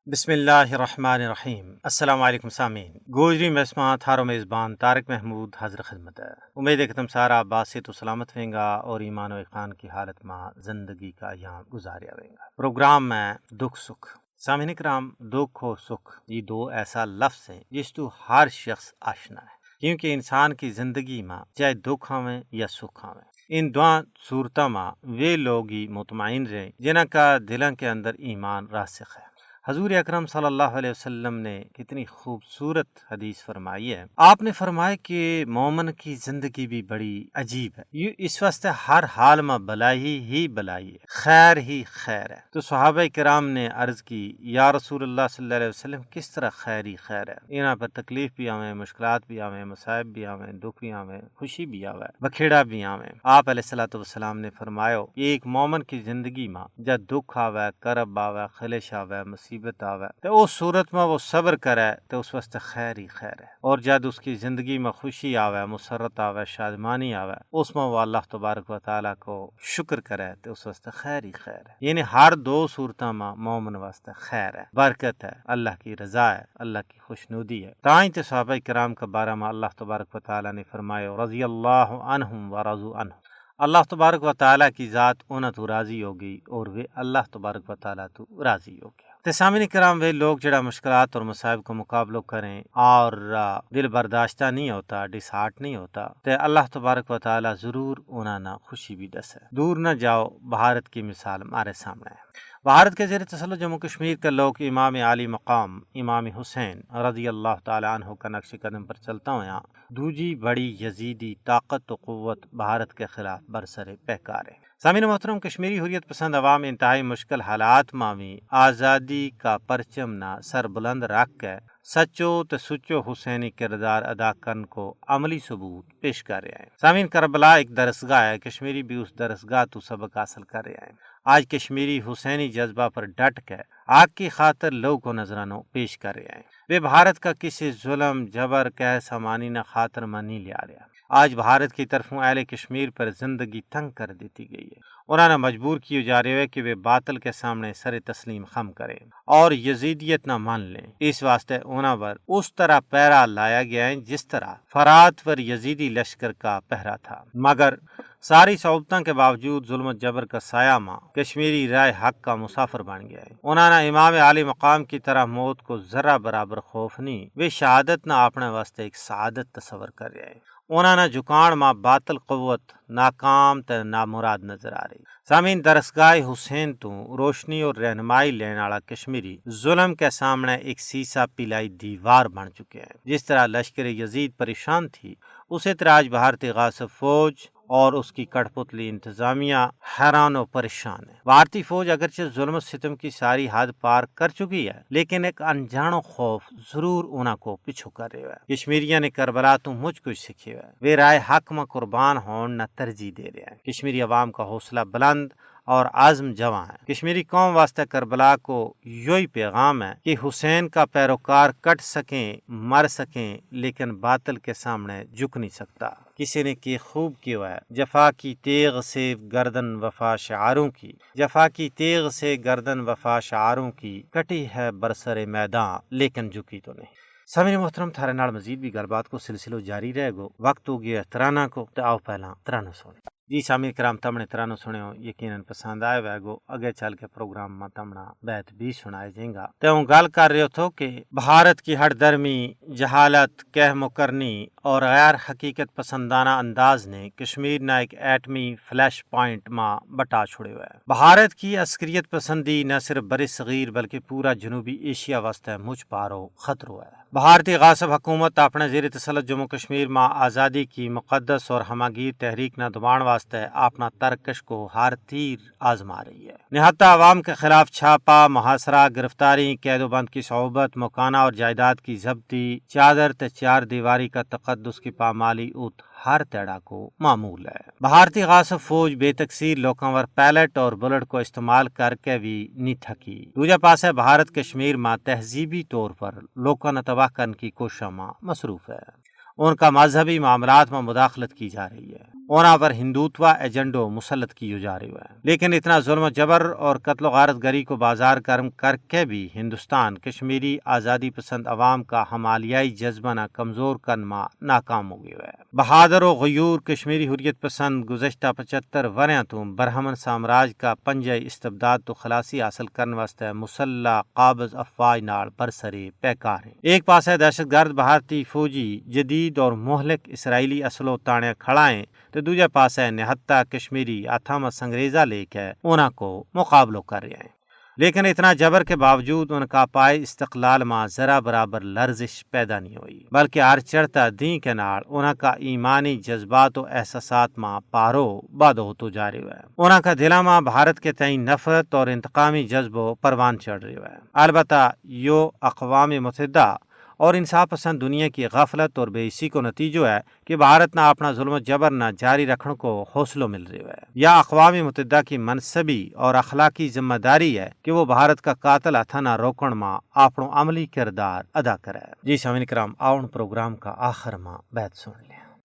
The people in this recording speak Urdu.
بسم اللہ الرحمن الرحیم۔ السلام علیکم سامعین، گوجری مسمہ تھارو میزبان طارق محمود حاضر خدمت ہے۔ امید ہے کہ تم سارا باسط و سلامت ہوئیں گا اور ایمان و اقان کی حالت میں زندگی کا ایام گزاریا ہوئیں گا۔ پروگرام میں دکھ سکھ۔ سامعین کرام، دکھ اور سکھ یہ دو ایسا لفظ ہیں جس تو ہر شخص آشنا ہے، کیونکہ انسان کی زندگی میں چاہے دکھ آویں یا سکھ آویں، ان دعا صورتوں میں وہ لوگ ہی مطمئن رہیں جنہاں کا دلوں کے اندر ایمان راسخ ہے۔ حضور اکرم صلی اللہ علیہ وسلم نے کتنی خوبصورت حدیث فرمائی ہے۔ آپ نے فرمایا کہ مومن کی زندگی بھی بڑی عجیب ہے، یہ اس واسطے ہر حال میں بلائی ہی بلائی ہے، خیر ہی خیر ہے۔ تو صحابہ کرام نے عرض کی، یا رسول اللہ صلی اللہ علیہ وسلم کس طرح خیر ہی خیر ہے؟ یہاں پر تکلیف بھی آویں، مشکلات بھی آویں، مصائب بھی آویں، دکھ بھی آویں، خوشی بھی آویں، بکھیڑا بھی آویں۔ آپ علیہ الصلوۃ والسلام نے فرمایا کہ ایک مومن کی زندگی میں جب دکھ آوے، کرب آوے، خلش آوے، مصیبت آوے تو اس صورت میں وہ صبر کرے تو اس واسطے خیر ہی خیر ہے، اور جب اس کی زندگی میں خوشی آوے، مسرت آوے، شادمانی آوے، اس میں وہ اللہ تبارک و تعالیٰ کو شکر کرے تو اس واسطے خیر ہی خیر ہے۔ یعنی ہر دو صورتوں میں مومن واسطے خیر ہے، برکت ہے، اللہ کی رضا ہے، اللہ کی خوشنودی ہے۔ تائیں تو صحابہ کرام کے بارے میں اللہ تبارک و تعالیٰ نے فرمایا، رضی اللہ عنہم ورضوا عنہ، اللہ تبارک و تعالیٰ کی ذات انہاں تو راضی ہوگی اور وہ اللہ تبارک و تعالیٰ تو راضی ہو گیا۔ تو سامعین کرام، وہ لوگ جڑا مشکلات اور مصائب کو مقابلہ کریں اور دل برداشتہ نہیں ہوتا، ڈس ہارٹ نہیں ہوتا، تو اللہ تبارک و تعالیٰ ضرور انہاں نہ خوشی بھی دسے۔ دور نہ جاؤ، بھارت کی مثال ہمارے سامنے ہے۔ بھارت کے زیر تسلط جموں کشمیر کے لوگ امام عالی مقام امام حسین رضی اللہ تعالیٰ عنہ کا نقش قدم پر چلتا ہوا دوجی بڑی یزیدی طاقت و قوت بھارت کے خلاف برسر پیکار ہے۔ سامعین محترم، کشمیری حریت پسند عوام انتہائی مشکل حالات میں آزادی کا پرچم نہ سر بلند رکھ کے سچو تو سچو حسینی کردار ادا کرنے کو عملی ثبوت پیش کر رہے ہیں۔ سامعین، کربلا ایک درسگاہ ہے، کشمیری بھی اس درسگاہ تو سبق حاصل کر رہے ہیں۔ آج کشمیری حسینی جذبہ پر ڈٹ کے آگ کی خاطر لوگ کو نذرانوں پیش کر رہے ہیں۔ وہ بھارت کا کسی ظلم جبر کہ سامانی نہ خاطر میں نہیں لیا رہا۔ آج بھارت کی طرفوں اہل کشمیر پر زندگی تنگ کر دیتی گئی ہے، انہوں نے مجبور کیے جا رہے ہیں کہ وہ باطل کے سامنے سر تسلیم خم کریں اور یزیدیت نہ مان لیں۔ اس واسطے انہوں پر اس طرح پہرا لایا گیا ہے جس طرح فرات پر یزیدی لشکر کا پہرا تھا، مگر ساری صعوبتوں کے باوجود ظلم و جبر کا سایہ ماں کشمیری رائے حق کا مسافر بن گیا ہے۔ انہوں نے امام عالی مقام کی طرح موت کو ذرہ برابر خوف نہیں، وہ شہادت نہ اپنے واسطے ایک سعادت تصور کر رہے ہیں۔ انہوں نے جھکان ماں باطل قوت ناکام تے نامراد نظر آ رہی۔ سامعین، درسگاہ حسین تو روشنی اور رہنمائی لینے والا کشمیری ظلم کے سامنے ایک سیسا پلائی دیوار بن چکے ہیں۔ جس طرح لشکر یزید پریشان تھی، اسی طرح آج بھارتی غاصب فوج اور اس کی کٹ پتلی انتظامیہ حیران و پریشان ہے۔ بھارتی فوج اگرچہ ظلم و ستم کی ساری حد پار کر چکی ہے، لیکن ایک انجانو خوف ضرور انہاں کو پیچھو کر رہے ہیں۔ کشمیریوں نے کربلا تو مجھ کچھ سیکھے ہوئے، وہ رائے حق میں قربان ہون نہ ترجیح دے رہے ہیں۔ کشمیری عوام کا حوصلہ بلند اور عزم جواں ہے۔ کشمیری قوم واسطے کربلا کو یہی پیغام ہے کہ حسین کا پیروکار کٹ سکیں، مر سکیں، لیکن باطل کے سامنے جھک نہیں سکتا۔ کسی نے کی خوب کیا ہے، جفا کی تیغ سے گردن وفا شعاروں کی، جفا کی تیغ سے گردن وفا شعاروں کی، کٹی ہے برسر میدان لیکن جھکی تو نہیں۔ سامعین محترم، تھارے نال مزید بھی گل بات کو سلسلہ جاری رہے گو۔ وقت ہو گیا ترانہ کو، تو آؤ پہلا ترانہ سنے۔ جی سامعین کرام، تمنے ترانہ سنے ہو، یقیناً پسند آئے ہوئے گو۔ اگے چل کے پروگرام میں تمنا بیت بھی سنائے جائیں گا۔ تو گل کر رہے تھو کہ بھارت کی ہر درمی جہالت، کہہ مکرنی اور غیر حقیقت پسندانہ انداز نے کشمیر نہ ایک ایٹمی فلیش پوائنٹ میں بٹا چھوڑے ہوئے ہے۔ بھارت کی عسکریت پسندی نہ صرف بر صغیر بلکہ پورا جنوبی ایشیا واسطے مجھ پارو خطرہ ہے۔ بھارتی غاصب حکومت اپنے زیر تسلط جموں کشمیر میں آزادی کی مقدس اور ہماگیر تحریک نہ دبان واسطے اپنا ترکش کو ہر تیر آزما رہی ہے۔ نہتا عوام کے خلاف چھاپا، محاصرہ، گرفتاری، قید و بند کی صعوبت، مکانہ اور جائیداد کی ضبطی، چادر تے چار دیواری کا تقدس کی پامالی اوت ہر تیڑا کو معمول ہے۔ بھارتی غاصب فوج بے تقصیر لوکاں ور پیلٹ اور بلٹ کو استعمال کر کے بھی نہیں تھکی۔ دوجہ پاسے بھارت کشمیر میں تہذیبی طور پر لوکاں نے تباہ کرنے کی کوششوں میں مصروف ہے۔ ان کا مذہبی معاملات میں مداخلت کی جا رہی ہے۔ اونا پر ہندوتوا ایجنڈو مسلط کی جا رہی ہے، لیکن اتنا ظلم و جبر اور قتل و غارت گری کو بازار گرم کر کے بھی ہندوستان کشمیری آزادی پسند عوام کا ہمالیائی جذبہ نہ کمزور کرنا ناکام ہو گیا ہے۔ بہادر و غیور کشمیری حریت پسند گزشتہ 75 وریاں تو برہمن سامراج کا پنجہ استبداد تو خلاصی حاصل کرنے واسطے مسلح قابض افواج نال برسرے پیکار ہیں۔ ایک پاس ہے دہشت گرد بھارتی فوجی جدید اور مہلک اسرائیلی اسلحہ تانے کھڑائیں تو دوجے پاس ہے نہتا کشمیری آتھام سنگریزہ لے کے انہاں کو مقابلہ کر رہے ہیں، لیکن اتنا جبر کے باوجود ان کا پائے استقلال ماں ذرا برابر لرزش پیدا نہیں ہوئی، بلکہ ہر چڑھتا دین کے نال انہاں کا ایمانی جذبات و احساسات ماں پارو باد ہوتو جا رہی ہے۔ انہاں کا دلا ماں بھارت کے تئیں نفرت اور انتقامی جذبہ پروان چڑھ رہی ہے۔ البتہ یو اقوام متحدہ اور انصاف پسند دنیا کی غفلت اور بے حسی کو نتیجہ ہے کہ بھارت نہ اپنا ظلم و جبر نہ جاری رکھنے کو حوصلہ مل رہی ہے، یا اقوام متحدہ کی منصبی اور اخلاقی ذمہ داری ہے کہ وہ بھارت کا قاتل ہتھا روکن ماں اپنو عملی کردار ادا کرے۔ جی سامعین کرام، آؤن پروگرام کا آخر ماں بیت سن لیں۔